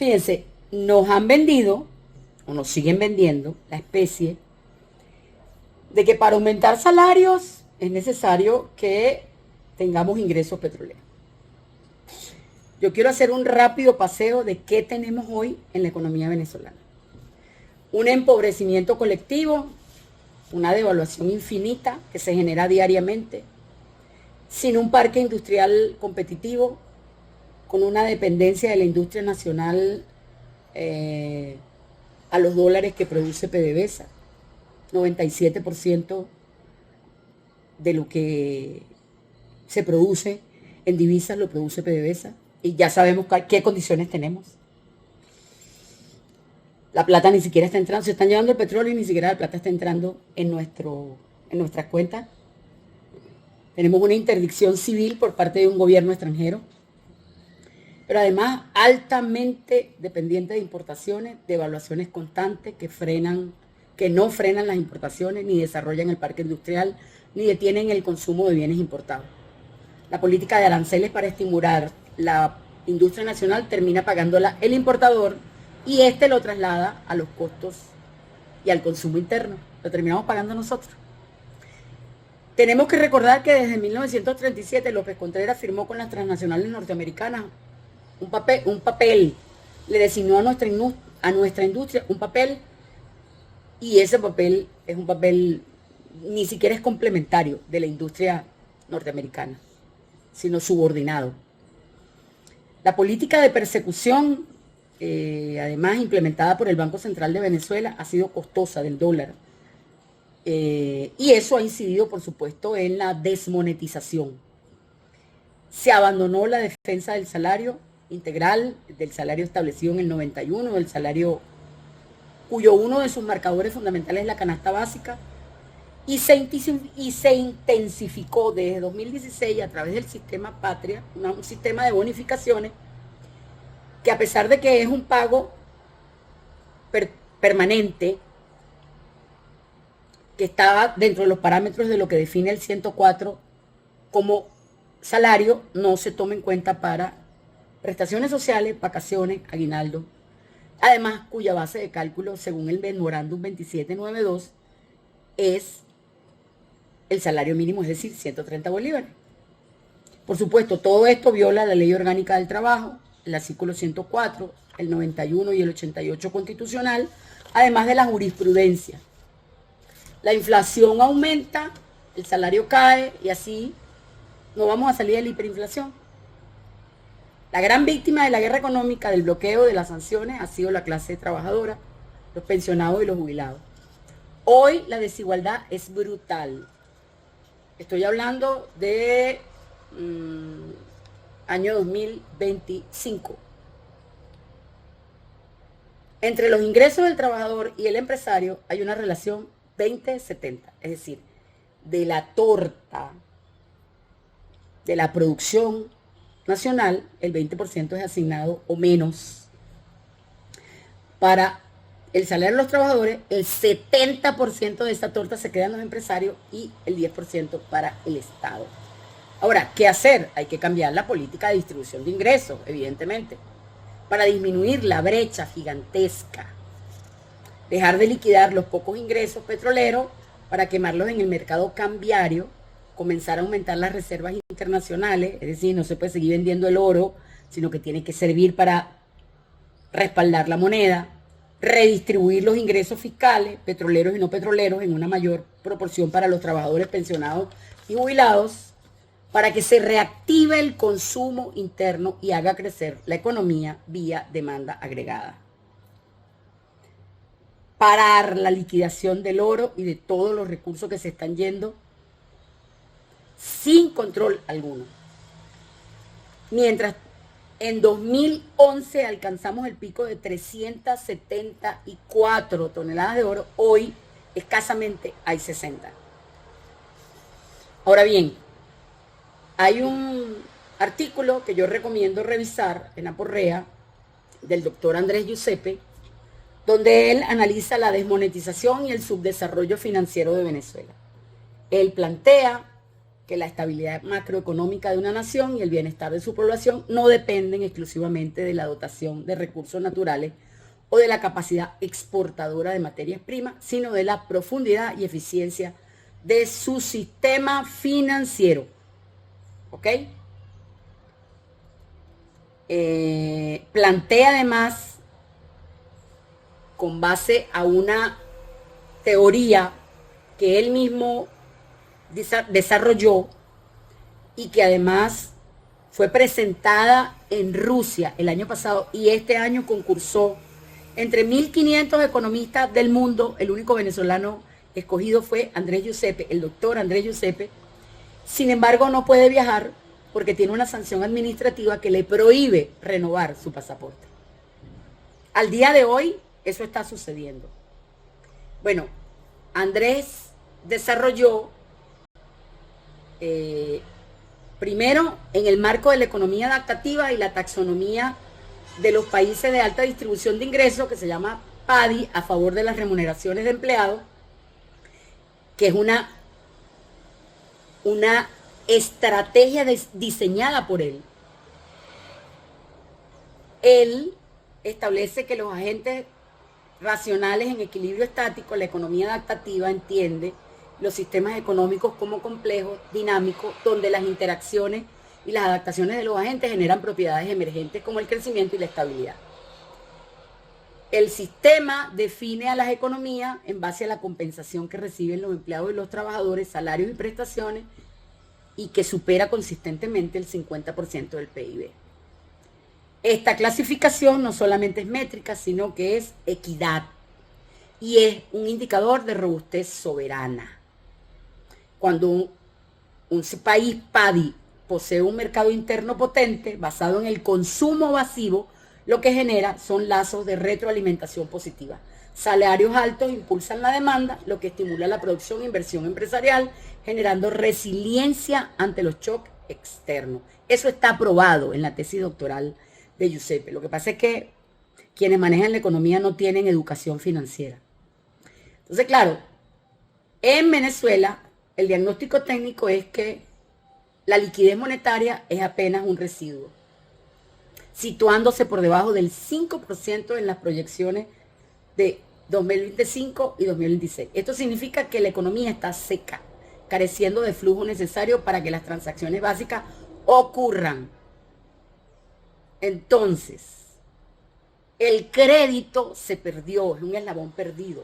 Fíjense, nos han vendido, o nos siguen vendiendo, la especie de que para aumentar salarios es necesario que tengamos ingresos petroleros. Yo quiero hacer un rápido paseo de qué tenemos hoy en la economía venezolana. Un empobrecimiento colectivo, una devaluación infinita que se genera diariamente, sin un parque industrial competitivo, con una dependencia de la industria nacional a los dólares que produce PDVSA. 97% de lo que se produce en divisas lo produce PDVSA, y ya sabemos qué condiciones tenemos. La plata ni siquiera está entrando, se están llevando el petróleo y ni siquiera la plata está entrando en nuestras cuentas. Tenemos una interdicción civil por parte de un gobierno extranjero, pero además altamente dependiente de importaciones, de evaluaciones constantes que no frenan las importaciones, ni desarrollan el parque industrial, ni detienen el consumo de bienes importados. La política de aranceles para estimular la industria nacional termina pagándola el importador, y este lo traslada a los costos y al consumo interno. Lo terminamos pagando nosotros. Tenemos que recordar que desde 1937 López Contreras firmó con las transnacionales norteamericanas un papel, le designó a nuestra industria un papel, y ese papel es un papel, ni siquiera es complementario de la industria norteamericana, sino subordinado. La política de persecución, además implementada por el Banco Central de Venezuela, ha sido costosa del dólar. Y eso ha incidido, por supuesto, en la desmonetización. Se abandonó la defensa del salario integral, del salario establecido en el 91, del salario cuyo uno de sus marcadores fundamentales es la canasta básica, y se intensificó desde 2016 a través del sistema Patria, un sistema de bonificaciones que, a pesar de que es un pago permanente, que estaba dentro de los parámetros de lo que define el 104 como salario, no se toma en cuenta para prestaciones sociales, vacaciones, aguinaldo. Además, cuya base de cálculo, según el memorándum 2792, es el salario mínimo, es decir, 130 bolívares. Por supuesto, todo esto viola la Ley Orgánica del Trabajo, el artículo 104, el 91 y el 88 constitucional, además de la jurisprudencia. La inflación aumenta, el salario cae, y así no vamos a salir de la hiperinflación. La gran víctima de la guerra económica, del bloqueo, de las sanciones, ha sido la clase trabajadora, los pensionados y los jubilados. Hoy la desigualdad es brutal. Estoy hablando de año 2025. Entre los ingresos del trabajador y el empresario hay una relación 20-70, es decir, de la torta de la producción nacional, el 20% es asignado o menos para el salario de los trabajadores, el 70% de esa torta se queda en los empresarios y el 10% para el Estado. Ahora, ¿qué hacer? Hay que cambiar la política de distribución de ingresos, evidentemente, para disminuir la brecha gigantesca. Dejar de liquidar los pocos ingresos petroleros para quemarlos en el mercado cambiario, comenzar a aumentar las reservas internacionales, es decir, no se puede seguir vendiendo el oro, sino que tiene que servir para respaldar la moneda, redistribuir los ingresos fiscales, petroleros y no petroleros, en una mayor proporción para los trabajadores pensionados y jubilados, para que se reactive el consumo interno y haga crecer la economía vía demanda agregada. Parar la liquidación del oro y de todos los recursos que se están yendo sin control alguno. Mientras en 2011 alcanzamos el pico de 374 toneladas de oro, hoy escasamente hay 60. Ahora bien, hay un artículo que yo recomiendo revisar en Aporrea del doctor Andrés Giuseppe, donde él analiza la desmonetización y el subdesarrollo financiero de Venezuela. Él plantea que la estabilidad macroeconómica de una nación y el bienestar de su población no dependen exclusivamente de la dotación de recursos naturales o de la capacidad exportadora de materias primas, sino de la profundidad y eficiencia de su sistema financiero. ¿Ok? Plantea además, con base a una teoría que él mismo desarrolló y que además fue presentada en Rusia el año pasado y este año concursó entre 1.500 economistas del mundo. El único venezolano escogido fue Andrés Giuseppe, el doctor Andrés Giuseppe. Sin embargo, no puede viajar porque tiene una sanción administrativa que le prohíbe renovar su pasaporte. Al día de hoy, eso está sucediendo. Bueno, Andrés desarrolló, primero, en el marco de la economía adaptativa y la taxonomía de los países de alta distribución de ingresos, que se llama PADI, a favor de las remuneraciones de empleados, que es una estrategia diseñada por él. Él establece que los agentes racionales en equilibrio estático, la economía adaptativa entiende los sistemas económicos como complejos, dinámicos, donde las interacciones y las adaptaciones de los agentes generan propiedades emergentes como el crecimiento y la estabilidad. El sistema define a las economías en base a la compensación que reciben los empleados y los trabajadores, salarios y prestaciones, y que supera consistentemente el 50% del PIB. Esta clasificación no solamente es métrica, sino que es equidad y es un indicador de robustez soberana. Cuando un país PADI posee un mercado interno potente basado en el consumo masivo, lo que genera son lazos de retroalimentación positiva. Salarios altos impulsan la demanda, lo que estimula la producción e inversión empresarial, generando resiliencia ante los shocks externos. Eso está aprobado en la tesis doctoral de Giuseppe. Lo que pasa es que quienes manejan la economía no tienen educación financiera. Entonces, claro, en Venezuela el diagnóstico técnico es que la liquidez monetaria es apenas un residuo, situándose por debajo del 5% en las proyecciones de 2025 y 2026. Esto significa que la economía está seca, careciendo de flujo necesario para que las transacciones básicas ocurran. Entonces, el crédito se perdió, es un eslabón perdido.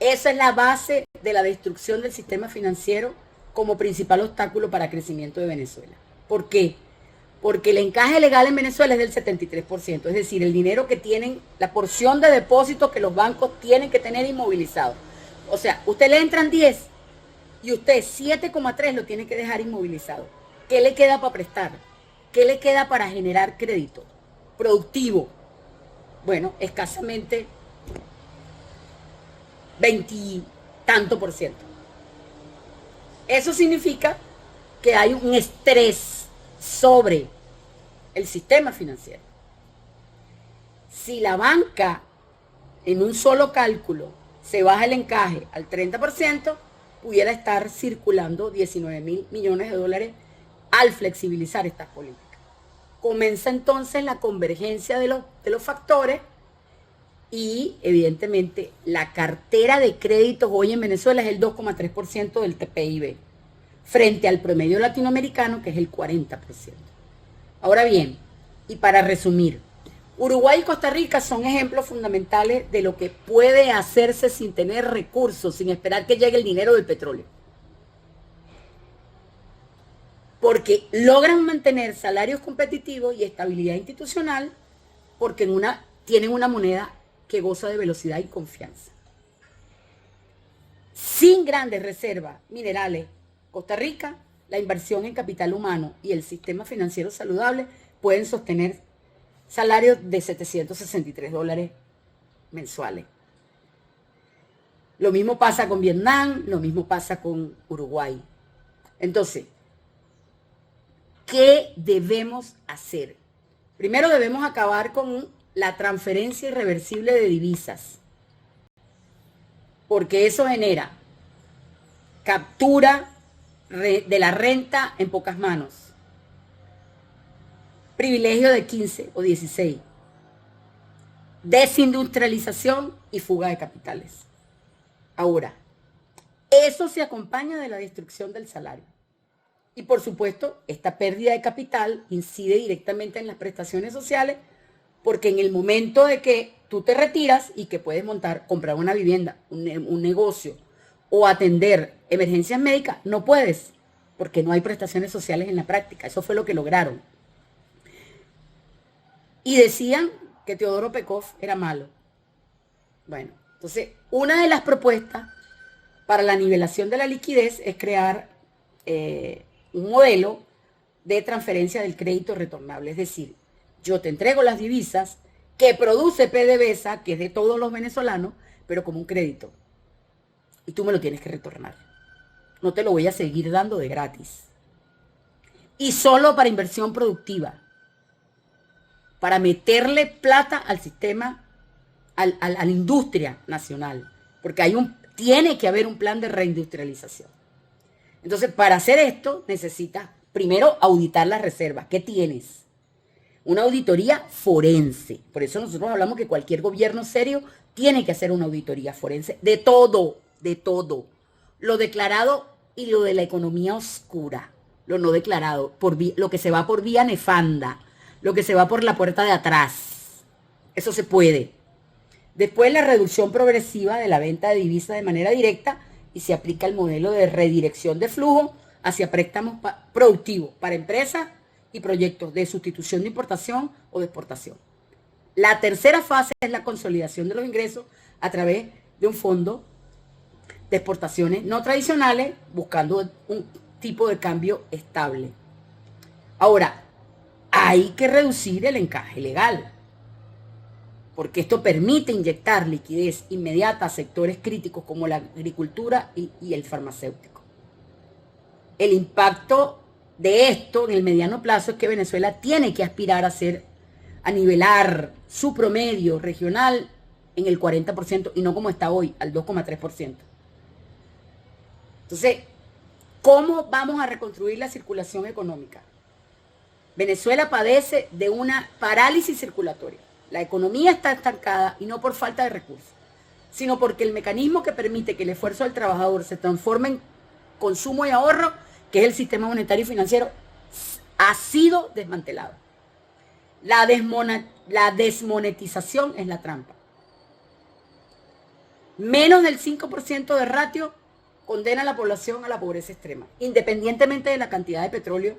Esa es la base de la destrucción del sistema financiero como principal obstáculo para el crecimiento de Venezuela. ¿Por qué? Porque el encaje legal en Venezuela es del 73%, es decir, el dinero que tienen, la porción de depósitos que los bancos tienen que tener inmovilizado. O sea, usted le entran 10 y usted 7,3 lo tiene que dejar inmovilizado. ¿Qué le queda para prestar? ¿Qué le queda para generar crédito productivo? Bueno, escasamente 20 y tanto por ciento. Eso significa que hay un estrés sobre el sistema financiero. Si la banca en un solo cálculo se baja el encaje al 30%, pudiera estar circulando 19.000 millones de dólares al flexibilizar estas políticas. Comienza entonces la convergencia de los factores y evidentemente la cartera de créditos hoy en Venezuela es el 2,3% del PIB, frente al promedio latinoamericano que es el 40%. Ahora bien, y para resumir, Uruguay y Costa Rica son ejemplos fundamentales de lo que puede hacerse sin tener recursos, sin esperar que llegue el dinero del petróleo. Porque logran mantener salarios competitivos y estabilidad institucional porque tienen una moneda que goza de velocidad y confianza. Sin grandes reservas minerales, Costa Rica, la inversión en capital humano y el sistema financiero saludable pueden sostener salarios de $763 mensuales. Lo mismo pasa con Vietnam, lo mismo pasa con Uruguay. Entonces, ¿qué debemos hacer? Primero debemos acabar con la transferencia irreversible de divisas, porque eso genera captura de la renta en pocas manos, privilegio de 15 o 16, desindustrialización y fuga de capitales. Ahora, eso se acompaña de la destrucción del salario. Y por supuesto, esta pérdida de capital incide directamente en las prestaciones sociales, porque en el momento de que tú te retiras y que puedes comprar una vivienda, un negocio o atender emergencias médicas, no puedes, porque no hay prestaciones sociales en la práctica. Eso fue lo que lograron. Y decían que Teodoro Pekov era malo. Bueno, entonces, una de las propuestas para la nivelación de la liquidez es crear un modelo de transferencia del crédito retornable. Es decir, yo te entrego las divisas que produce PDVSA, que es de todos los venezolanos, pero como un crédito. Y tú me lo tienes que retornar. No te lo voy a seguir dando de gratis. Y solo para inversión productiva. Para meterle plata al sistema, a la industria nacional. Porque tiene que haber un plan de reindustrialización. Entonces, para hacer esto, necesitas primero auditar las reservas. ¿Qué tienes? Una auditoría forense. Por eso nosotros hablamos que cualquier gobierno serio tiene que hacer una auditoría forense de todo, de todo. Lo declarado y lo de la economía oscura. Lo no declarado, lo que se va por vía nefanda, lo que se va por la puerta de atrás. Eso se puede. Después, la reducción progresiva de la venta de divisas de manera directa y se aplica el modelo de redirección de flujo hacia préstamos productivos para empresas y proyectos de sustitución de importación o de exportación. La tercera fase es la consolidación de los ingresos a través de un fondo de exportaciones no tradicionales, buscando un tipo de cambio estable. Ahora, hay que reducir el encaje legal, porque esto permite inyectar liquidez inmediata a sectores críticos como la agricultura y el farmacéutico. El impacto de esto en el mediano plazo es que Venezuela tiene que aspirar a nivelar su promedio regional en el 40% y no como está hoy, al 2,3%. Entonces, ¿cómo vamos a reconstruir la circulación económica? Venezuela padece de una parálisis circulatoria. La economía está estancada y no por falta de recursos, sino porque el mecanismo que permite que el esfuerzo del trabajador se transforme en consumo y ahorro, que es el sistema monetario y financiero, ha sido desmantelado. La desmonetización es la trampa. Menos del 5% de ratio condena a la población a la pobreza extrema, independientemente de la cantidad de petróleo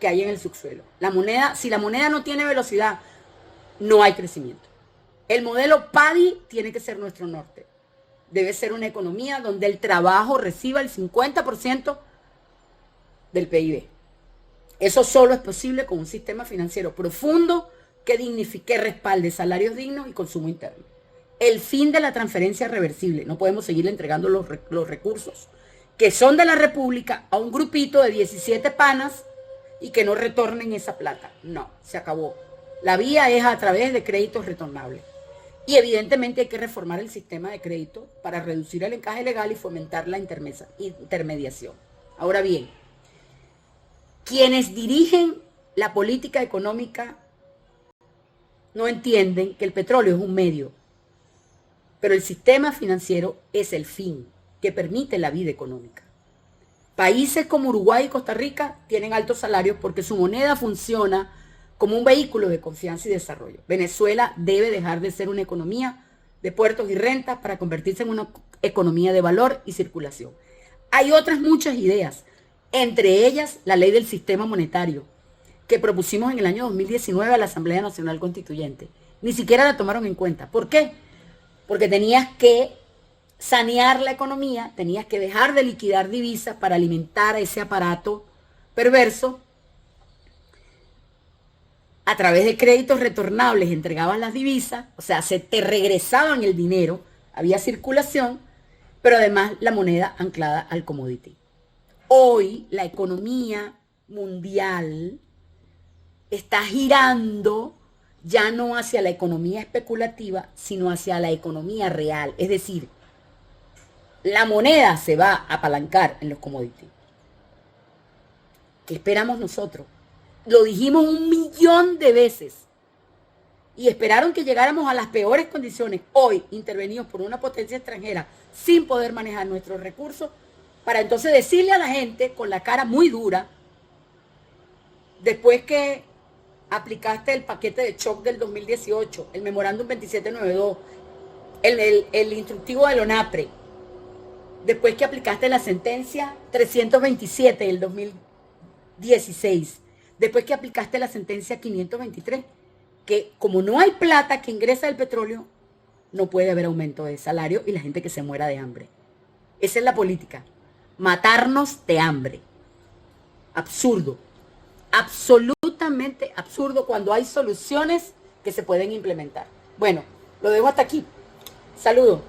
que hay en el subsuelo. Si la moneda no tiene velocidad, no hay crecimiento. El modelo PADI tiene que ser nuestro norte. Debe ser una economía donde el trabajo reciba el 50% del PIB. Eso solo es posible con un sistema financiero profundo que respalde salarios dignos y consumo interno. El fin de la transferencia reversible. No podemos seguir entregando los recursos que son de la República a un grupito de 17 panas y que no retornen esa plata. No, se acabó. La vía es a través de créditos retornables. Y evidentemente hay que reformar el sistema de crédito para reducir el encaje legal y fomentar la intermediación. Ahora bien, quienes dirigen la política económica no entienden que el petróleo es un medio, pero el sistema financiero es el fin que permite la vida económica. Países como Uruguay y Costa Rica tienen altos salarios porque su moneda funciona como un vehículo de confianza y desarrollo. Venezuela debe dejar de ser una economía de puertos y rentas para convertirse en una economía de valor y circulación. Hay otras muchas ideas, entre ellas la ley del sistema monetario, que propusimos en el año 2019 a la Asamblea Nacional Constituyente. Ni siquiera la tomaron en cuenta. ¿Por qué? Porque tenías que sanear la economía, tenías que dejar de liquidar divisas para alimentar a ese aparato perverso. A través de créditos retornables entregabas las divisas, o sea, se te regresaban el dinero, había circulación, pero además la moneda anclada al commodity. Hoy la economía mundial está girando ya no hacia la economía especulativa, sino hacia la economía real. Es decir, la moneda se va a apalancar en los commodities. ¿Qué esperamos nosotros? Lo dijimos 1.000.000 de veces. Y esperaron que llegáramos a las peores condiciones, hoy intervenidos por una potencia extranjera, sin poder manejar nuestros recursos, para entonces decirle a la gente, con la cara muy dura, después que aplicaste el paquete de shock del 2018, el memorándum 2792, el instructivo del ONAPRE, después que aplicaste la sentencia 327 del 2016, después que aplicaste la sentencia 523, que como no hay plata que ingresa del petróleo, no puede haber aumento de salario y la gente que se muera de hambre. Esa es la política. Matarnos de hambre. Absurdo. Absolutamente absurdo cuando hay soluciones que se pueden implementar. Bueno, lo dejo hasta aquí. Saludos.